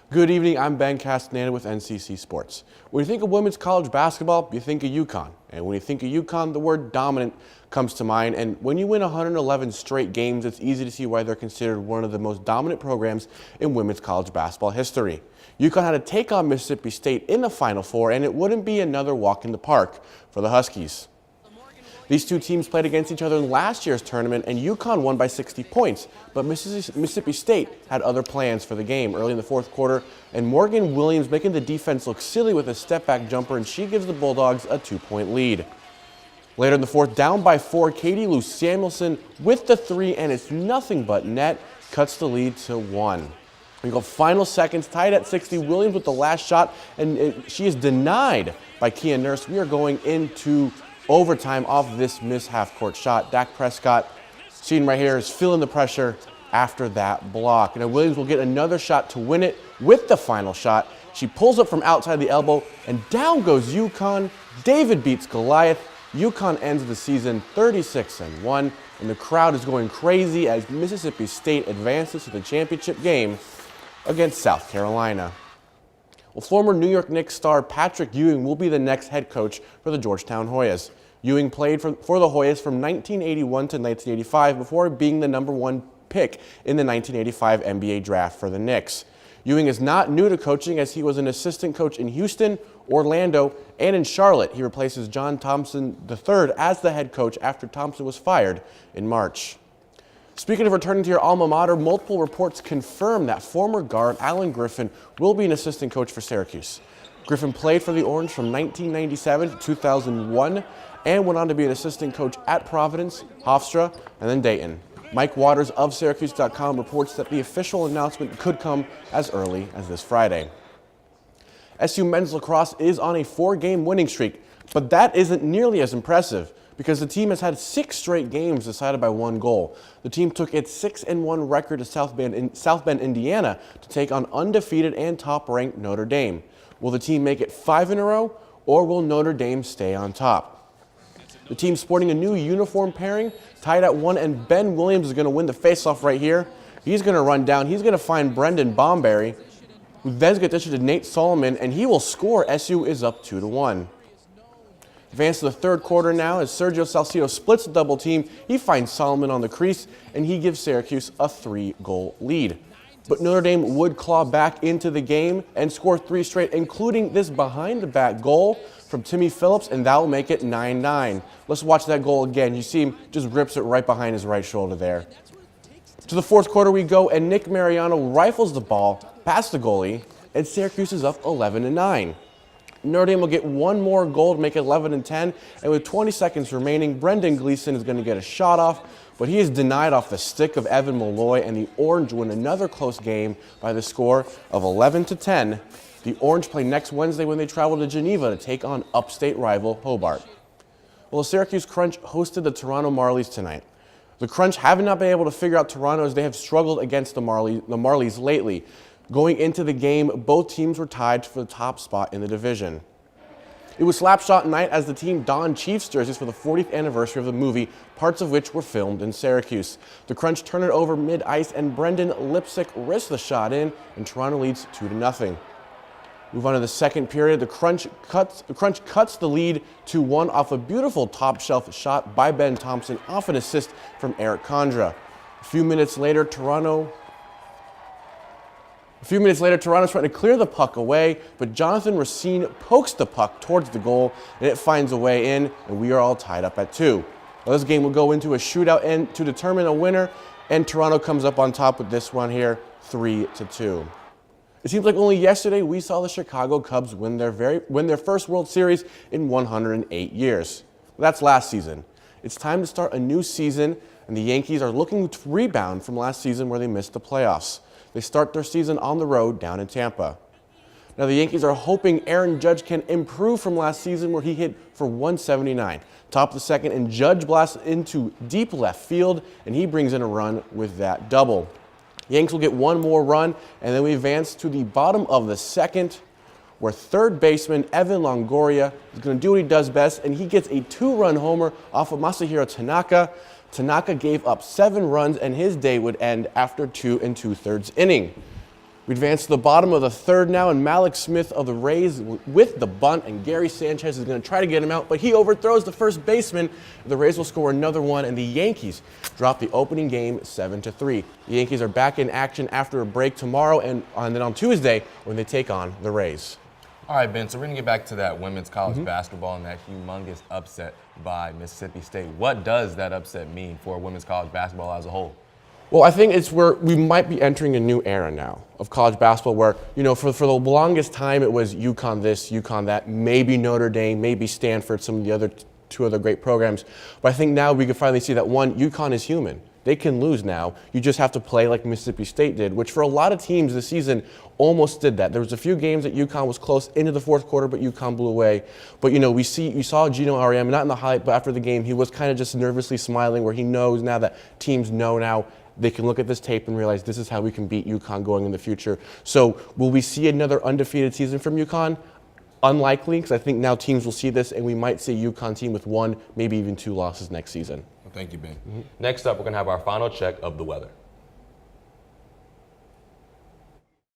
Good evening, I'm Ben Castaneda with NCC Sports. When you think of women's college basketball, you think of UConn. And when you think of UConn, the word dominant comes to mind. And when you win 111 straight games, it's easy to see why they're considered one of the most dominant programs in women's college basketball history. UConn had to take on Mississippi State in the Final Four, and it wouldn't be another walk in the park for the Huskies. These two teams played against each other in last year's tournament, and UConn won by 60 points. But Mississippi State had other plans for the game early in the fourth quarter, and Morgan Williams making the defense look silly with a step-back jumper, and she gives the Bulldogs a 2-point lead. Later in the fourth, down by 4, Katie Lou Samuelson with the three, and it's nothing but net, cuts the lead to 1. We go final seconds, tied at 60. Williams with the last shot, and she is denied by Kia Nurse. We are going into overtime off this missed half-court shot. Dak Prescott, seen right here, is feeling the pressure after that block. Now Williams will get another shot to win it with the final shot. She pulls up from outside the elbow, and down goes UConn. David beats Goliath. UConn ends the season 36-1, and the crowd is going crazy as Mississippi State advances to the championship game against South Carolina. Well, former New York Knicks star Patrick Ewing will be the next head coach for the Georgetown Hoyas. Ewing played for the Hoyas from 1981 to 1985 before being the #1 pick in the 1985 NBA draft for the Knicks. Ewing is not new to coaching, as he was an assistant coach in Houston, Orlando, and in Charlotte. He replaces John Thompson III as the head coach after Thompson was fired in March. Speaking of returning to your alma mater, multiple reports confirm that former guard Alan Griffin will be an assistant coach for Syracuse. Griffin played for the Orange from 1997 to 2001 and went on to be an assistant coach at Providence, Hofstra, and then Dayton. Mike Waters of Syracuse.com reports that the official announcement could come as early as this Friday. SU men's lacrosse is on a 4-game winning streak, but that isn't nearly as impressive, because the team has had 6 straight games decided by 1 goal. The team took its 6-1 record to South Bend, Indiana to take on undefeated and top-ranked Notre Dame. Will the team make it 5 in a row, or will Notre Dame stay on top? The team sporting a new uniform pairing, tied at 1, and Ben Williams is going to win the faceoff right here. He's going to run down. He's going to find Brendan Bomberry, who then's going to dish it to Nate Solomon, and he will score. SU is up 2-1. Advance to the third quarter now as Sergio Salcido splits the double team. He finds Solomon on the crease, and he gives Syracuse a 3-goal lead. But Notre Dame would claw back into the game and score 3 straight, including this behind-the-back goal from Timmy Phillips, and that will make it 9-9. Let's watch that goal again. You see him just rips it right behind his right shoulder there. To the fourth quarter we go, and Nick Mariano rifles the ball past the goalie, and Syracuse is up 11-9. Notre Dame will get 1 more goal to make it 11-10, and with 20 seconds remaining, Brendan Gleason is going to get a shot off, but he is denied off the stick of Evan Malloy, and the Orange win another close game by the score of 11-10. The Orange play next Wednesday when they travel to Geneva to take on upstate rival Hobart. Well, the Syracuse Crunch hosted the Toronto Marlies tonight. The Crunch have not been able to figure out Toronto, as they have struggled against the Marlies lately. Going into the game, both teams were tied for the top spot in the division. It was Slapshot night as the team donned Chiefs jerseys for the 40th anniversary of the movie, parts of which were filmed in Syracuse. The Crunch turn it over mid-ice, and Brendan Lipsick wrists the shot in, and Toronto leads 2-0. Move on to the second period. The Crunch cuts the lead to 1 off a beautiful top-shelf shot by Ben Thompson off an assist from Eric Condra. A few minutes later, Toronto's trying to clear the puck away, but Jonathan Racine pokes the puck towards the goal, and it finds a way in, and we are all tied up at 2. Now, this game will go into a shootout and to determine a winner, and Toronto comes up on top with this one here, 3-2. It seems like only yesterday we saw the Chicago Cubs win their first World Series in 108 years. That's last season. It's time to start a new season, and the Yankees are looking to rebound from last season where they missed the playoffs. They start their season on the road down in Tampa. Now the Yankees are hoping Aaron Judge can improve from last season where he hit for 179. Top of the second, and Judge blasts into deep left field, and he brings in a run with that double. Yanks will get 1 more run, and then we advance to the bottom of the second, where third baseman Evan Longoria is going to do what he does best, and he gets a 2-run homer off of Masahiro Tanaka. Tanaka gave up 7 runs, and his day would end after 2 2/3 inning. We advance to the bottom of the third now, and Malik Smith of the Rays with the bunt, and Gary Sanchez is going to try to get him out, but he overthrows the first baseman. The Rays will score another one, and the Yankees drop the opening game 7-3. The Yankees are back in action after a break tomorrow, and then on Tuesday when they take on the Rays. All right, Ben, so we're going to get back to that women's college basketball and that humongous upset by Mississippi State. What does that upset mean for women's college basketball as a whole? Well, I think it's where we might be entering a new era now of college basketball where, you know, for the longest time it was UConn this, UConn that, maybe Notre Dame, maybe Stanford, some of the other two other great programs. But I think now we can finally see that, one, UConn is human. They can lose now. You just have to play like Mississippi State did, which for a lot of teams this season almost did that. There was a few games that UConn was close into the fourth quarter, but UConn blew away. But, you know, you saw Gino Auriemma, not in the highlight, but after the game, he was kind of just nervously smiling where he knows now that teams know now they can look at this tape and realize this is how we can beat UConn going in the future. So will we see another undefeated season from UConn? Unlikely, because I think now teams will see this and we might see a UConn team with 1, maybe even 2 losses next season. Well, thank you, Ben. Next up, we're going to have our final check of the weather.